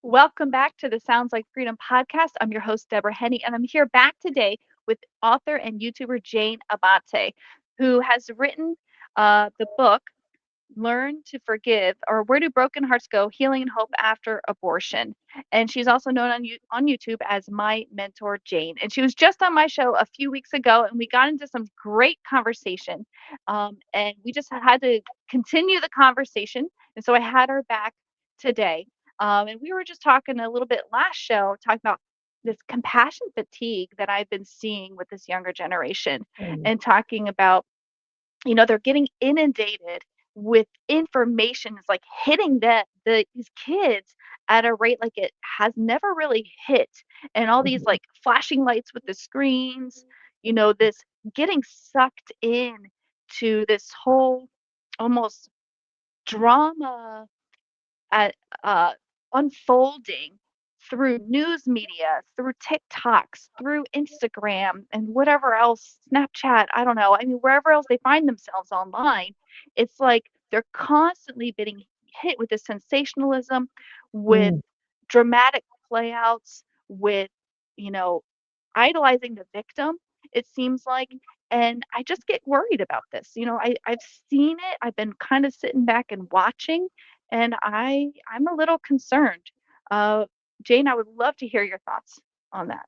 Welcome back to the Sounds Like Freedom podcast. I'm your host, Deborah Henne, and I'm here back today with author and YouTuber Jane Abbate, who has written the book Learn to Forgive, or Where Do Broken Hearts Go? Healing and Hope After Abortion. And she's also known on YouTube as My Mentor Jane. And she was just on my show a few weeks ago, and we got into some great conversation. And we just had to continue the conversation. And so I had her back today. And we were just talking a little bit last show, talking about this compassion fatigue that I've been seeing with this younger generation, Mm, and talking about they're getting inundated with information. It's like hitting these kids at a rate like it has never really hit. And all these mhm, like flashing lights with the screens, this getting sucked in to this whole almost drama at unfolding through news media, through TikToks, through Instagram, and whatever else, Snapchat, I don't know. I mean, wherever else they find themselves online, it's like they're constantly being hit with the sensationalism, with mm. dramatic playouts, with, you know, idolizing the victim, it seems like. And I just get worried about this. I've seen it. I've been kind of sitting back and watching, and I'm a little concerned. Uh, Jane, I would love to hear your thoughts on that.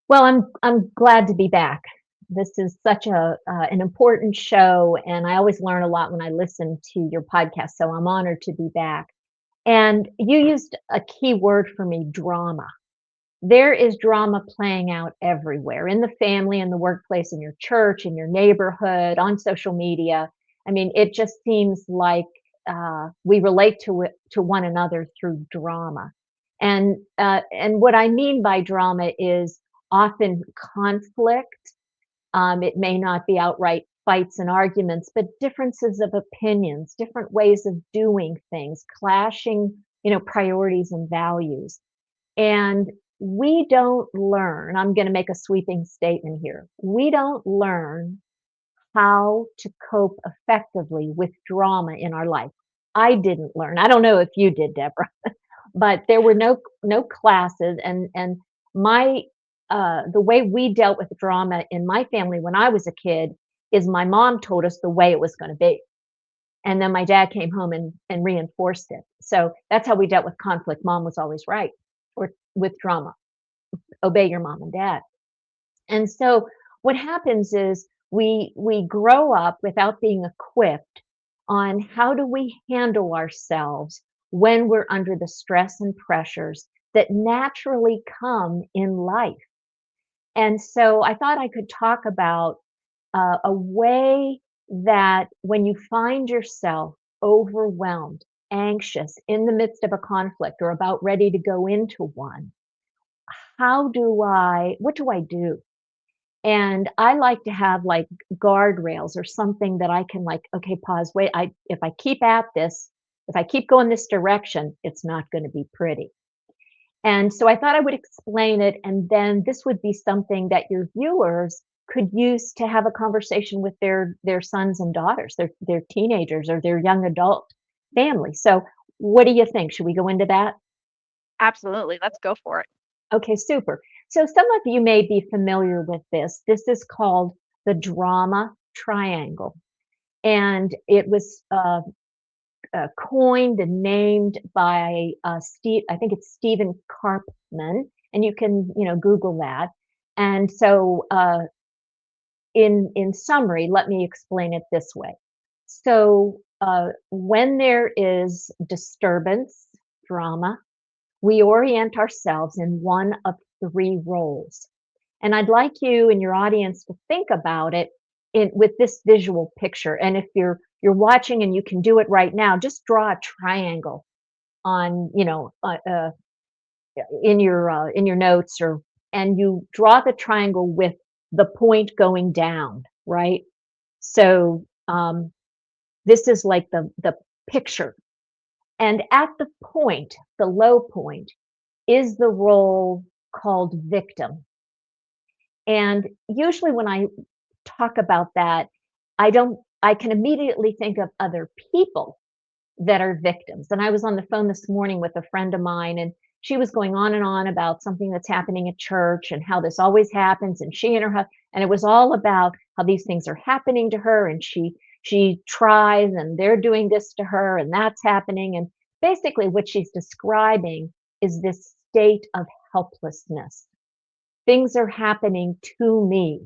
Well, I'm glad to be back. This is such an important show, and I always learn a lot when I listen to your podcast. So I'm honored to be back. And you used a key word for me, drama. There is drama playing out everywhere in the family, in the workplace, in your church, in your neighborhood, on social media. I mean, it just seems like we relate to it to one another through drama. And what I mean by drama is often conflict. It may not be outright fights and arguments, but differences of opinions, different ways of doing things, clashing, priorities and values. And we don't learn, I'm going to make a sweeping statement here. We don't learn how to cope effectively with drama in our life. I didn't learn. I don't know if you did, Deborah, but there were no classes, and my the way we dealt with drama in my family when I was a kid is my mom told us the way it was going to be, and then my dad came home and reinforced it. So that's how we dealt with conflict. Mom was always right, or with drama, obey your mom and dad. And so what happens is we grow up without being equipped on how do we handle ourselves when we're under the stress and pressures that naturally come in life. And so I thought I could talk about a way that when you find yourself overwhelmed, anxious in the midst of a conflict or about ready to go into one, what do I do? And I like to have like guardrails or something that I can like, okay, pause, wait, if I keep at this, if I keep going this direction, it's not going to be pretty. And so I thought I would explain it, and then this would be something that your viewers could use to have a conversation with their sons and daughters, their teenagers or their young adult family. So what do you think? Should we go into that? Absolutely. Let's go for it. Okay, super. So some of you may be familiar with this. This is called the drama triangle. And it was coined and named by Steve, I think it's Stephen Karpman, and you can, Google that. And so in summary, let me explain it this way. So when there is disturbance, drama, we orient ourselves in one of three roles. And I'd like you and your audience to think about it with this visual picture. And if you're watching and you can do it right now, just draw a triangle on, in your notes, or and you draw the triangle with the point going down, right? So this is like the picture. And at the point, the low point, is the role called victim. And usually when I talk about that, I can immediately think of other people that are victims. And I was on the phone this morning with a friend of mine, and she was going on and on about something that's happening at church and how this always happens. And she and her husband, and it was all about how these things are happening to her, and she tries, and they're doing this to her, and that's happening. And basically, what she's describing is this state of helplessness. Things are happening to me.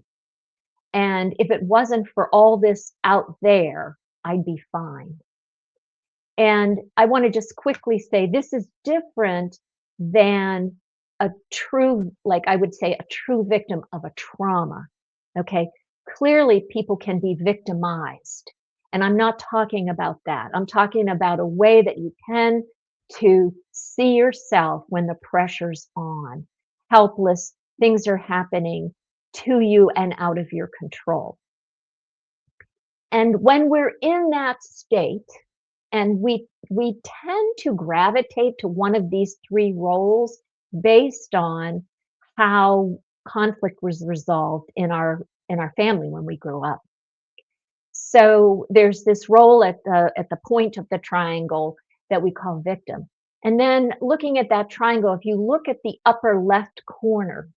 And if it wasn't for all this out there, I'd be fine. And I want to just quickly say this is different than a true, like I would say, a true victim of a trauma. Okay. Clearly, people can be victimized. And I'm not talking about that. I'm talking about a way that you tend to see yourself when the pressure's on, helpless, things are happening to you and out of your control. And when we're in that state, and we tend to gravitate to one of these three roles based on how conflict was resolved in our family when we grew up. So there's this role at the point of the triangle that we call victim. And then looking at that triangle, if you look at the upper left corner,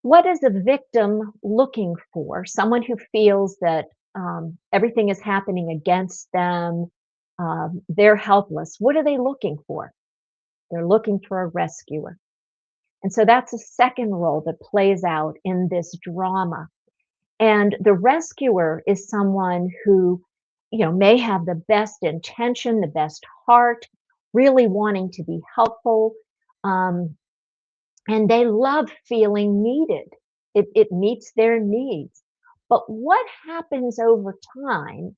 what is a victim looking for? Someone who feels that everything is happening against them, they're helpless. What are they looking for? They're looking for a rescuer. And so that's a second role that plays out in this drama. And the rescuer is someone who, may have the best intention, the best heart, really wanting to be helpful. Um, and they love feeling needed. It meets their needs. But what happens over time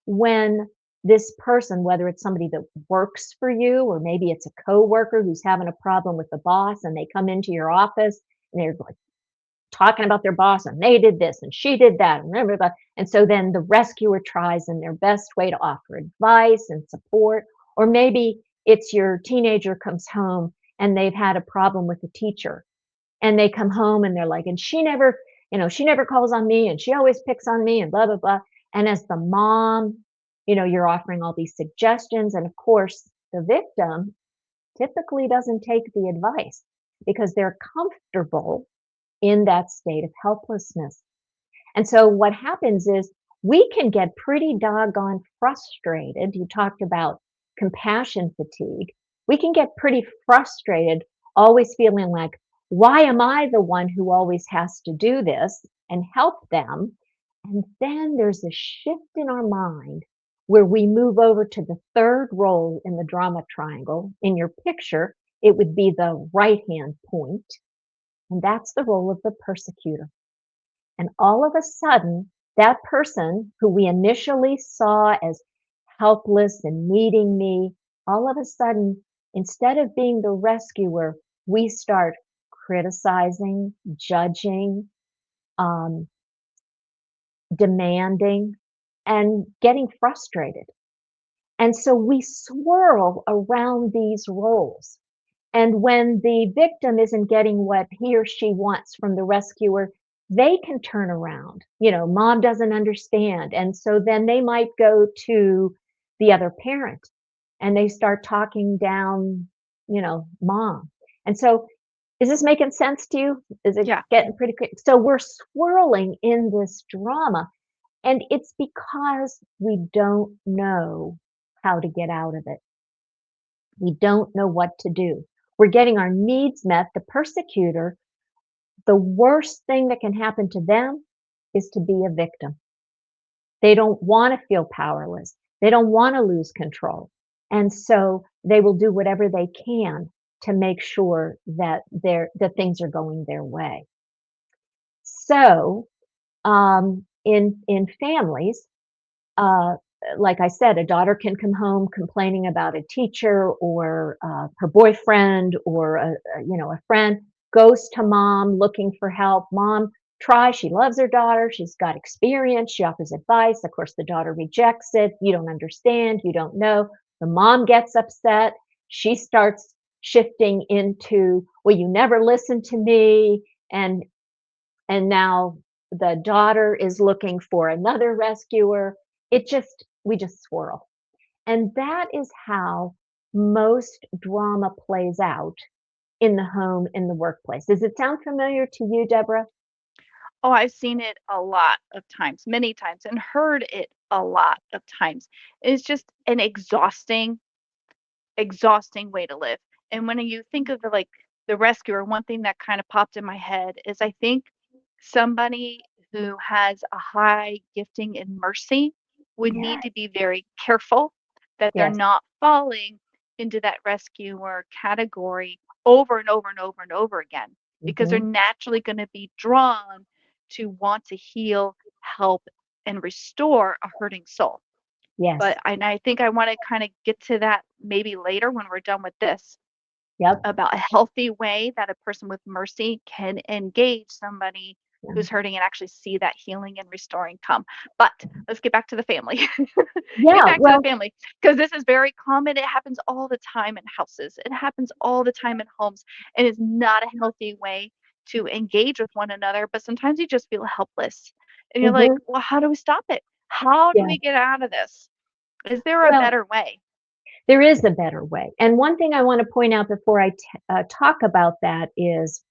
when this person, whether it's somebody that works for you, or maybe it's a coworker who's having a problem with the boss, and they come into your office and they're like talking about their boss, and they did this and she did that, and everybody. And so then the rescuer tries in their best way to offer advice and support. Or maybe it's your teenager comes home and they've had a problem with the teacher, and they come home and they're like, and she never calls on me, and she always picks on me, and blah blah blah. And as the mom, you're offering all these suggestions, and of course the victim typically doesn't take the advice because they're comfortable in that state of helplessness. And so what happens is we can get pretty doggone frustrated. You talked about compassion fatigue. We can get pretty frustrated, always feeling like, why am I the one who always has to do this and help them? And then there's a shift in our mind where we move over to the third role in the drama triangle. In your picture, it would be the right hand point, and that's the role of the persecutor. And all of a sudden, that person who we initially saw as helpless and needing me, all of a sudden, instead of being the rescuer, we start criticizing, judging, um, demanding, and getting frustrated. And so we swirl around these roles. And when the victim isn't getting what he or she wants from the rescuer, they can turn around. Mom doesn't understand. And so then they might go to the other parent and they start talking down, mom. And so is this making sense to you? Is it Yeah. getting pretty quick? So we're swirling in this drama, and it's because we don't know how to get out of it. We don't know what to do. We're getting our needs met. The persecutor, the worst thing that can happen to them is to be a victim. They don't want to feel powerless. They don't want to lose control. And so they will do whatever they can to make sure that that things are going their way. So in families, uh, like I said, a daughter can come home complaining about a teacher or her boyfriend, or a friend goes to mom looking for help. Mom tries, she loves her daughter, she's got experience, she offers advice. Of course, the daughter rejects it. You don't understand, you don't know. The mom gets upset. She starts shifting into, well, you never listen to me, and now the daughter is looking for another rescuer. We just swirl. And that is how most drama plays out in the home, in the workplace. Does it sound familiar to you, Deborah? Oh, I've seen it a lot of times, many times, and heard it a lot of times. It's just an exhausting way to live. And when you think of the rescuer, one thing that kind of popped in my head is I think somebody who has a high gifting in mercy would need Yes. to be very careful that they're Yes. not falling into that rescuer category over and over and over and over again because they're Mhm. naturally going to be drawn to want to heal, help, and restore a hurting soul. Yes. I think I wanna kinda get to that maybe later when we're done with this, Yep. about a healthy way that a person with mercy can engage somebody Yeah. who's hurting and actually see that healing and restoring come. But let's get back to the family. Get Yeah, back to the well, family, because this is very common. It happens all the time in houses. It happens all the time in homes, and it's not a healthy way to engage with one another, but sometimes you just feel helpless, and you're like, mhm, "Well, how do we stop it? How do yeah. we get out of this? Is there a Well, better way?" there is a better way, and one thing I wanna point out before I talk about that is,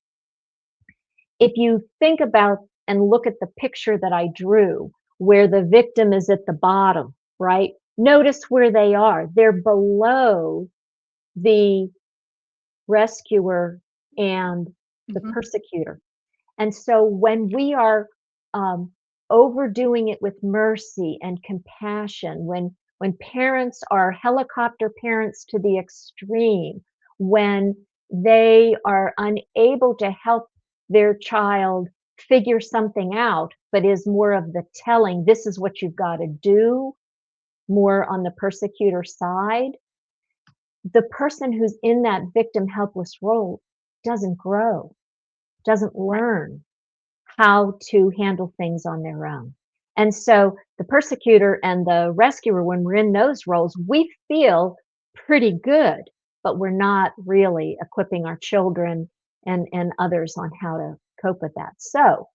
if you think about and look at the picture that I drew, where the victim is at the bottom, right? Notice where they are. They're below the rescuer and the Mhm, persecutor. And so when we are um, overdoing it with mercy and compassion, when parents are helicopter parents to the extreme, when they are unable to help their child figure something out, but is more of the telling, this is what you've got to do, more on the persecutor side, the person who's in that victim helpless role doesn't grow, doesn't right, learn how to handle things on their own. And so the persecutor and the rescuer, when we're in those roles, we feel pretty good, but we're not really equipping our children and others on how to cope with that. So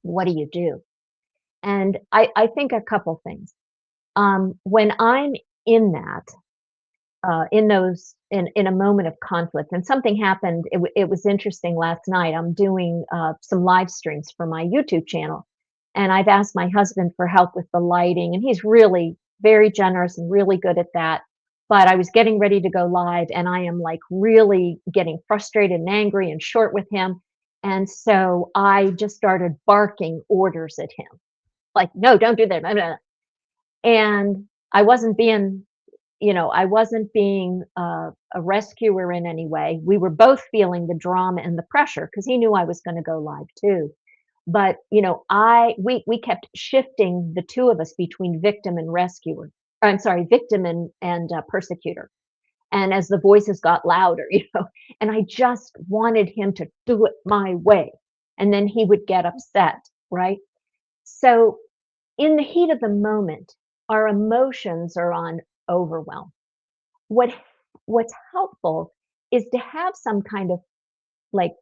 what do you do? And I think a couple things. When I'm in that, in those in a moment of conflict, and something happened, it was interesting last night. I'm doing some live streams for my YouTube channel, and I've asked my husband for help with the lighting, and he's really very generous and really good at that. But I was getting ready to go live, and I am like really getting frustrated and angry and short with him, and so I just started barking orders at him, like, no, don't do that, blah, blah, blah. And I wasn't being, I wasn't being a rescuer in any way. We were both feeling the drama and the pressure because he knew I was going to go live too. But we kept shifting, the two of us, between victim and rescuer. I'm sorry, victim and persecutor. And as the voices got louder, and I just wanted him to do it my way, and then he would get upset, right? So in the heat of the moment, our emotions are on overwhelm. What what's helpful is to have some kind of, like,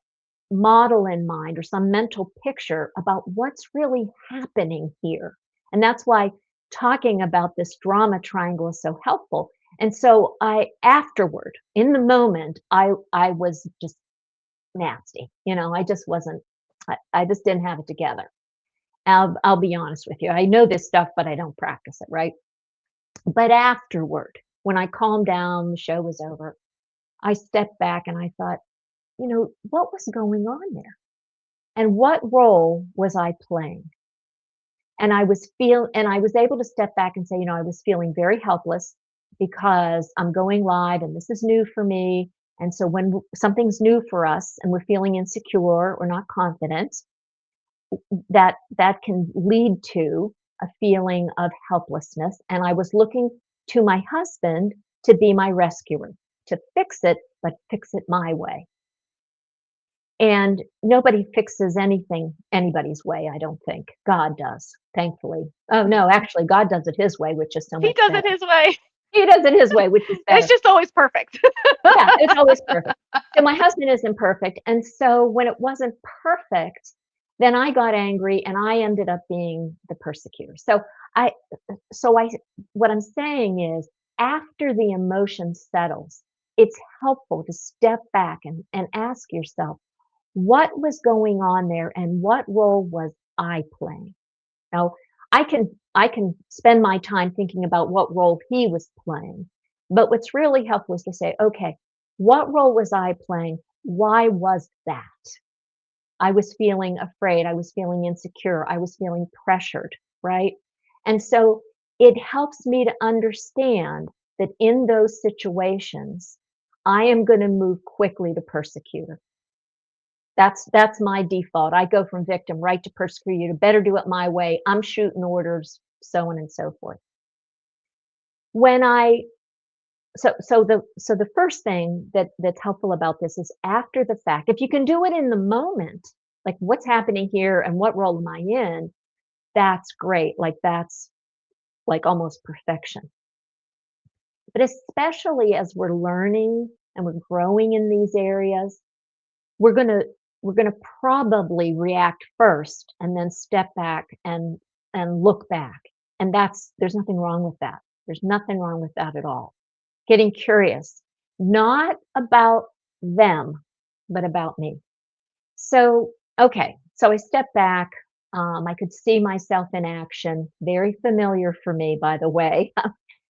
model in mind or some mental picture about what's really happening here, and that's why talking about this drama triangle is so helpful. And so I afterward, in the moment, I was just nasty, I just wasn't, I just didn't have it together. I'll be honest with you, I know this stuff, but I don't practice it, right? But afterward, when I calmed down, the show was over, I stepped back and I thought, what was going on there? And what role was I playing? And I was able to step back and say, I was feeling very helpless because I'm going live and this is new for me. And so when something's new for us and we're feeling insecure or not confident, that can lead to a feeling of helplessness. And I was looking to my husband to be my rescuer, to fix it, but fix it my way. And nobody fixes anything anybody's way, I don't think. God does, thankfully. Oh, no, mhm. actually, God does it his way, which is so He much does it better. his way. He does it his way, which is It's better. just always perfect. Yeah, it's always perfect. So my husband isn't perfect, and so when it wasn't perfect, then I got angry and I ended up being the persecutor. So I so I what I'm saying is after the emotion settles, it's helpful to step back and ask yourself, what was going on there and what role was I playing? Now, I can spend my time thinking about what role he was playing, but what's really helpful is to say, okay, what role was I playing? Why was that? I was feeling afraid. I was feeling insecure. I was feeling pressured, right? And so it helps me to understand that in those situations, I am going to move quickly to persecutor. That's my default. I go from victim right to persecutor. Better do it my way. I'm shooting orders, so on and so forth. When I so the first thing that's helpful about this is after the fact. If you can do it in the moment, like what's happening here and what role am I in, that's great. Like that's like almost perfection. But especially as we're learning and we're growing in these areas, we're gonna we're gonna probably react first and then step back and look back. And there's nothing wrong with that. There's nothing wrong with that at all. Getting curious, not about them, but about me. So, okay, so I stepped back. I could see myself in action. Very familiar for me, by the way.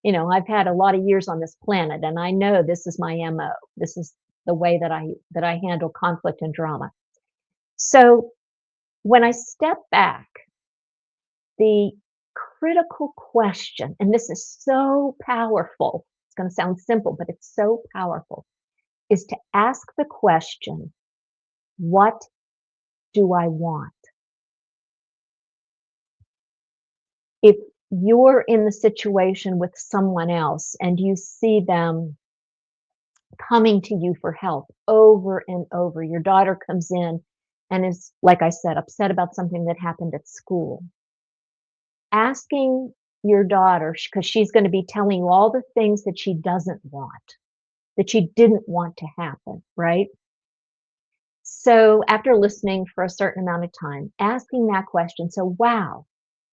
I've had a lot of years on this planet, and I know this is my MO. This is the way that I handle conflict and drama. So when I step back, the critical question, and this is so powerful, it's going to sound simple, but it's so powerful, is to ask the question, what do I want? If you're in the situation with someone else and you see them coming to you for help over and over, your daughter comes in and is, like I said, upset about something that happened at school. Asking your daughter, because she's going to be telling you all the things that she doesn't want, that she didn't want to happen, right? So after listening for a certain amount of time, asking that question, so wow,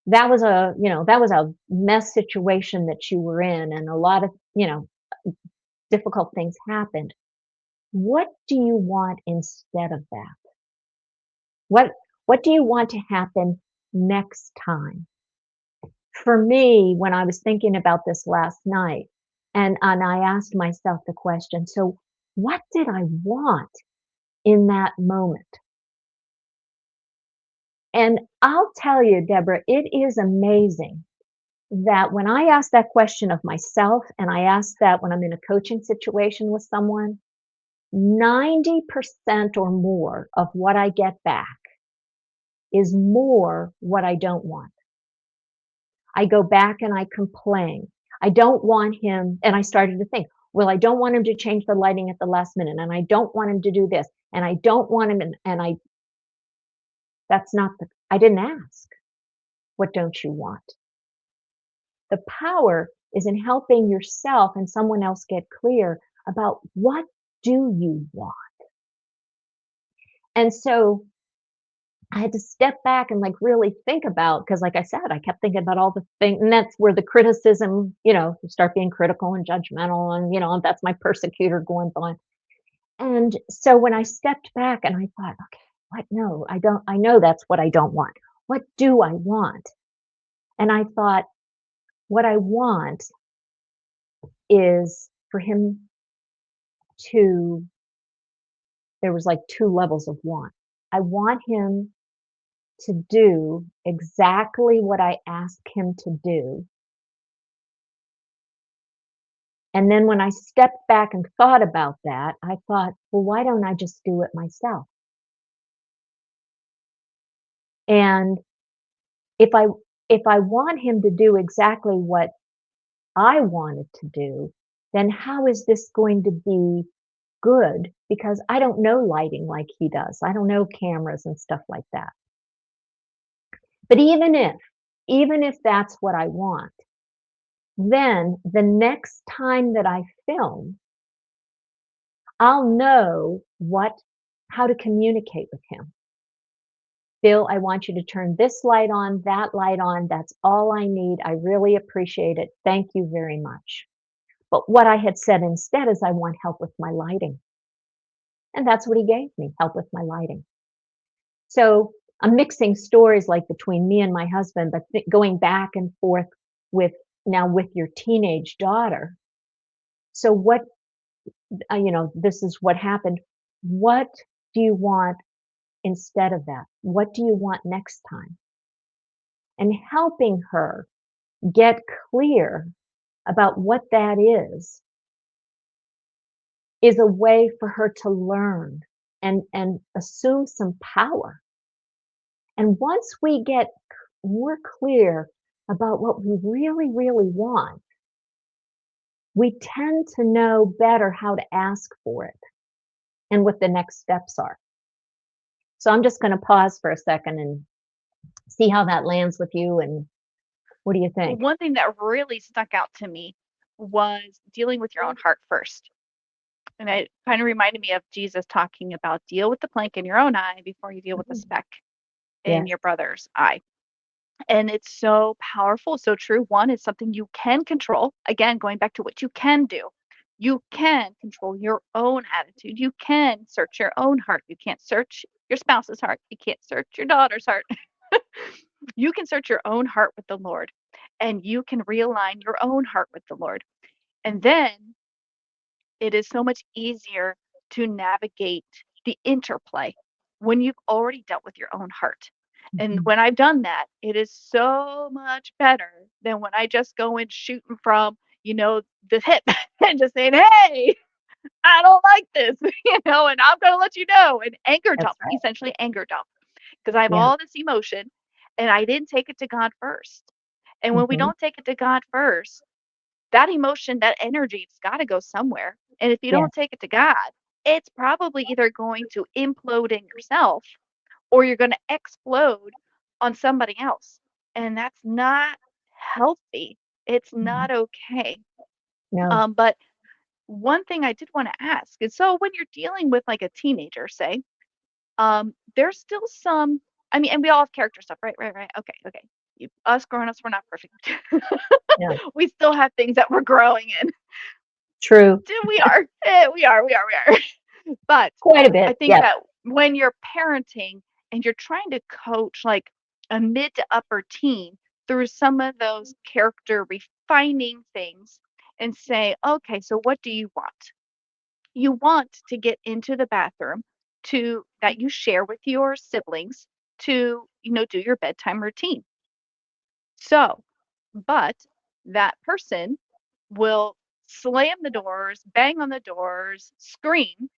that was a mess situation that you were in and a lot of, difficult things happened. What do you want instead of that? What what do you want to happen next time? For me, when I was thinking about this last night, and I asked myself the question, so what did I want in that moment? And I'll tell you, Deborah, it is amazing that when I ask that question of myself, and I ask that when I'm in a coaching situation with someone, 90% or more of what I get back is more what I don't want. I go back and I complain. I don't want him, and I started to think, well, I don't want him to change the lighting at the last minute, and I don't want him to do this, and I don't want him, that's not I didn't ask. What don't you want? The power is in helping yourself and someone else get clear about what do you want. And so I had to step back and like really think about, because like I said, I kept thinking about all the things, and that's where the criticism, you start being critical and judgmental, and that's my persecutor going on. And so when I stepped back and I thought, okay, what? No, I know that's what I don't want. What do I want? And I thought, what I want is for him to, there was like two levels of want. I want him to do exactly what I ask him to do. And then when I stepped back and thought about that, I thought, well, why don't I just do it myself? And if I if I want him to do exactly what I wanted to do, then how is this going to be good? Because I don't know lighting like he does. I don't know cameras and stuff like that. But even if that's what I want, then the next time that I film, I'll know how to communicate with him. Bill, I want you to turn this light on, that light on. That's all I need. I really appreciate it. Thank you very much. But what I had said instead is I want help with my lighting. And that's what he gave me, help with my lighting. So I'm mixing stories like between me and my husband, but going back and forth with now with your teenage daughter. So what, this is what happened. What do you want instead of that? What do you want next time? And helping her get clear about what that is a way for her to learn and assume some power. And once we get more clear about what we really, really want, we tend to know better how to ask for it and what the next steps are. So I'm just going to pause for a second and see how that lands with you. And what do you Well, think? one thing that really stuck out to me was dealing with your own heart first. And it kind of reminded me of Jesus talking about deal with the plank in your own eye before you deal with the Mhm. speck in Yes. your brother's eye. And it's so powerful, so true. One, it's something you can control. Again, going back to what you can do. You can control your own attitude. You can search your own heart. You can't search your spouse's heart. You can't search your daughter's heart. You can search your own heart with the Lord, and you can realign your own heart with the Lord. And then it is so much easier to navigate the interplay when you've already dealt with your own heart. And Mhm. when I've done that, it is so much better than when I just go in shooting from, the hip and just saying, "Hey, I don't like this," and I'm going to let you know. And anger That's dump, right. essentially anger dump, because I have Yeah. all this emotion and I didn't take it to God first. And when we Mhm. don't take it to God first, that emotion, that energy, it's got to go somewhere. And if you Yeah. don't take it to God, it's probably either going to implode in yourself or you're going to explode on somebody else. And that's not healthy. It's Mhm. not okay. No. But one thing I did want to ask is, so when you're dealing with like a teenager, say, there's still some, I mean, and we all have character stuff, right? Right, right. Okay, okay. Us grown-ups, we're not perfect. Yeah. We still have things that we're growing in. True. We are. We are. But Quite a bit. I think Yep. that when you're parenting and you're trying to coach like a mid to upper teen through some of those character refining things and say, okay, so what do you want? You want to get into the bathroom to that you share with your siblings to, do your bedtime routine. So, but that person will slam the doors, bang on the doors, scream,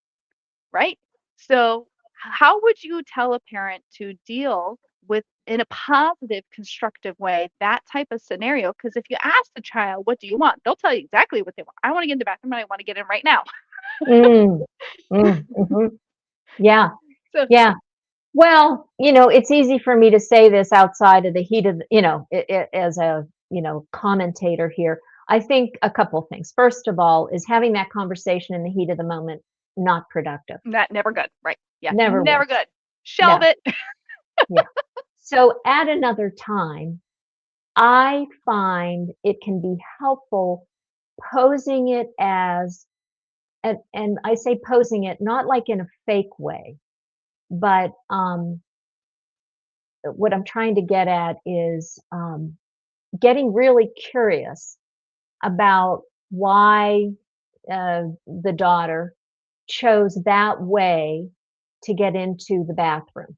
right? So, how would you tell a parent to deal with, in a positive, constructive way, that type of scenario? Because if you ask the child, what do you want? They'll tell you exactly what they want. I want to get in the bathroom and I want to get in right now. Mm. Mhm. Yeah. So, Yeah. Well, it's easy for me to say this outside of the heat of, as a, commentator here. I think a couple things. First of all, is having that conversation in the heat of the moment not productive. that never good, right? Yeah, Never never works. good. Shelve No. it. Yeah. So at another time, I find it can be helpful posing it as, and I say posing it not like in a fake way, but what I'm trying to get at is getting really curious about why the daughter chose that way to get into the bathroom.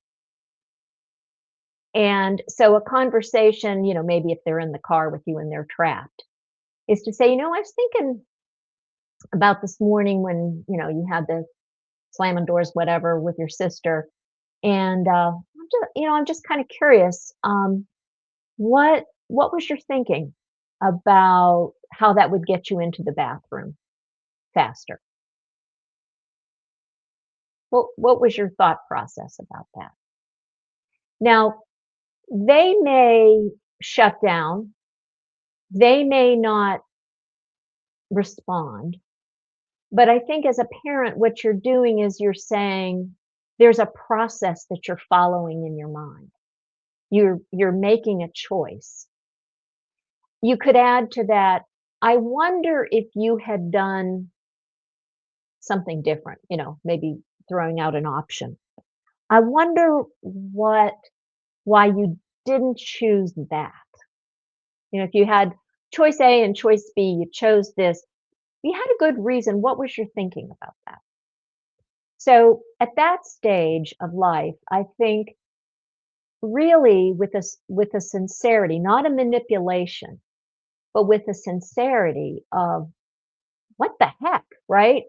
And so a conversation, maybe if they're in the car with you and they're trapped, is to say, I was thinking about this morning when, you had the slamming doors, whatever, with your sister. And I'm just kind of curious. What was your thinking about how that would get you into the bathroom faster? What was your thought process about that? Now, they may shut down, they may not respond, but I think as a parent, what you're doing is you're saying, there's a process that you're following in your mind. You're making a choice. You could add to that, I wonder if you had done something different, maybe throwing out an option. I wonder why you didn't choose that. If you had choice A and choice B, you chose this. You had a good reason. What was your thinking about that? So at that stage of life, I think really with a sincerity, not a manipulation, but with a sincerity of what the heck, right?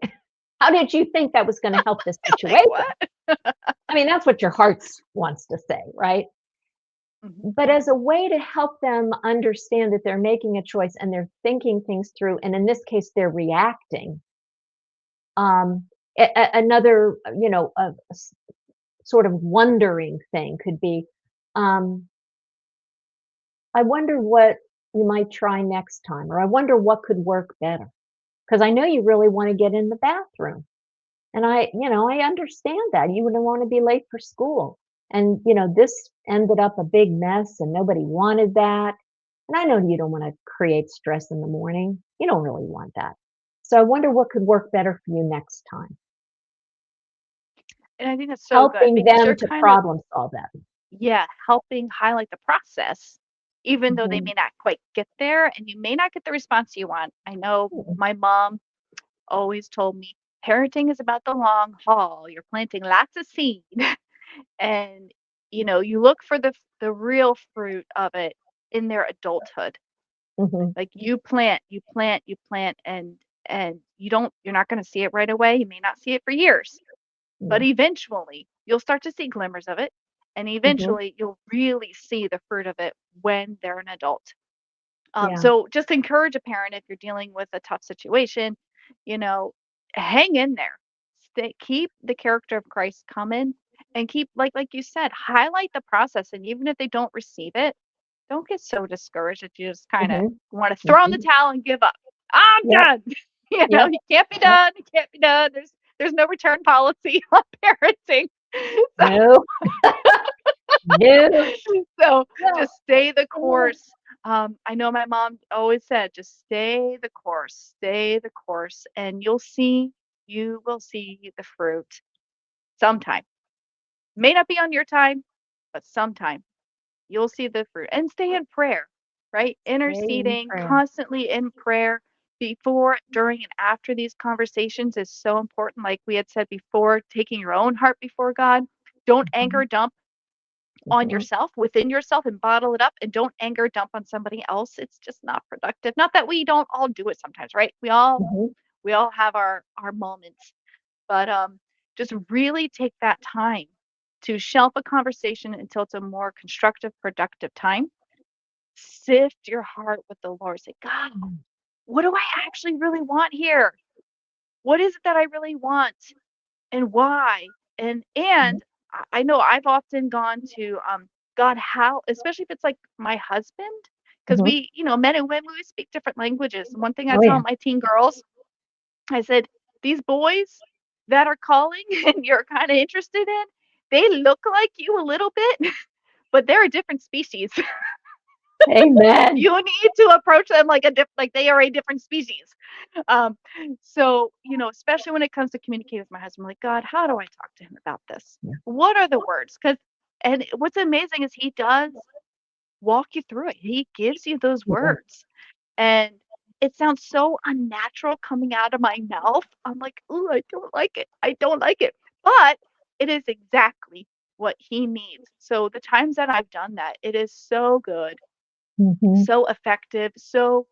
How did you think that was going to help this Like situation? what? I mean, that's what your heart wants to say, right? Mhm. But as a way to help them understand that they're making a choice and they're thinking things through, and in this case, they're reacting. Um, Another, sort of wondering thing could be, um, I wonder what you might try next time, or I wonder what could work better. Because I know you really want to get in the bathroom. And I understand that. You wouldn't want to be late for school. And, this ended up a big mess and nobody wanted that. And I know you don't want to create stress in the morning. You don't really want that. So I wonder what could work better for you next time. And I think that's so good Helping because them you're to kind of, problem solve that. yeah, helping highlight the process, even though they Mhm. may not quite get there and you may not get the response you want. I know Mhm. my mom always told me parenting is about the long haul. You're planting lots of seed and you look for the real fruit of it in their adulthood. Mhm. Like you plant, you plant, you plant and you're not going to see it right away. You may not see it for years, but Yeah. eventually you'll start to see glimmers of it and Mhm. eventually you'll really see the fruit of it when they're an adult. Yeah. So just encourage a parent if you're dealing with a tough situation, you know, hang in there. Keep the character of Christ coming and keep like you said, highlight the process. And even if they don't receive it, don't get so discouraged that you just kind of Mhm. want to throw in the Mhm. towel and give up. I'm Yep. done. Yep. You can't be Yep. done. It can't be done. There's no return policy on parenting. So No. No. so Well, just stay the yeah. course. I know my mom always said, just stay the course, and you will see the fruit sometime. May not be on your time, but sometime you'll see the fruit. And stay in prayer, right? Stay in Interceding, prayer. constantly in prayer before, during, and after these conversations is so important. Like we had said before, taking your own heart before God. Don't Mhm. anger dump on Mhm. yourself, within yourself, and bottle it up, and don't anger dump on somebody else. It's just not productive. Not that we don't all do it sometimes, right? Mhm. We all have our moments, but just really take that time to shelf a conversation until it's a more constructive, productive time. Sift your heart with the Lord. Say, God, Mhm. what do I actually really want here? What is it that I really want? And why? And I know I've often gone to, God, how, especially if it's like my husband, because Mhm. men and women, we speak different languages. One thing I Oh, yeah. tell my teen girls, I said, these boys that are calling and you're kind of interested in, they look like you a little bit, but they're a different species. Amen. You need to approach them like like they are a different species. Um, so, especially when it comes to communicating with my husband, like, God, how do I talk to him about this? Yeah. What are the words? And what's amazing is he does walk you through it. He gives you those Yeah. words. And it sounds so unnatural coming out of my mouth. I'm like, "Ooh, I don't like it. I don't like it." But it is exactly what he needs. So the times that I've done that, it is so good, Mhm. so effective, so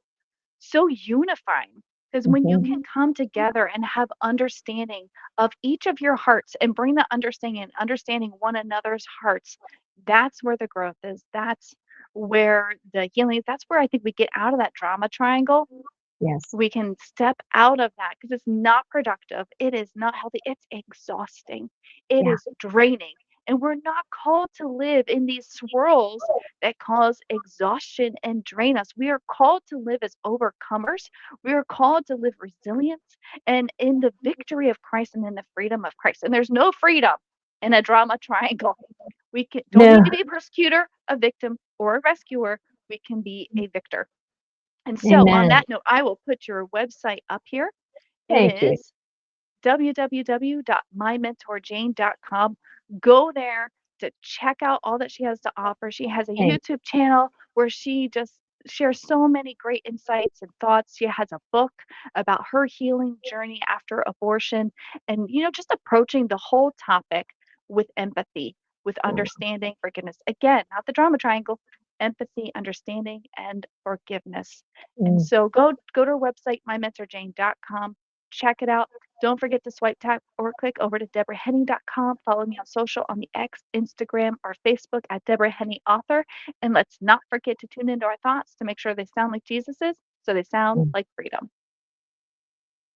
unifying. Because when you Mhm. can come together and have understanding of each of your hearts and bring that understanding and understanding one another's hearts, that's where the growth is. That's where the healing is. That's where I think we get out of that drama triangle. Yes. We can step out of that because it's not productive. It is not healthy. It's exhausting. It Yeah. is draining. And we're not called to live in these swirls that cause exhaustion and drain us. We are called to live as overcomers. We are called to live resilience and in the victory of Christ and in the freedom of Christ. And there's no freedom. in a drama triangle. Don't No. need to be a persecutor, a victim, or a rescuer. We can be a victor. And so, on Amen. that note, I will put your website up here. It Thank you. is www.mymentorjane.com. Go there to check out all that she has to offer. She has a Thank YouTube channel where she just shares so many great insights and thoughts. She has a book about her healing journey after abortion and, just approaching the whole topic with empathy, with you. understanding, forgiveness. Again, not the drama triangle, empathy, understanding, and forgiveness. And Mm, so go to her website, mymentorjane.com. Check it out. Don't forget to swipe, tap, or click over to deborahhenne.com. Follow me on social on the X, Instagram, or Facebook at Deborah Henne Author. And let's not forget to tune into our thoughts to make sure they sound like Jesus's, so they sound mm. like freedom.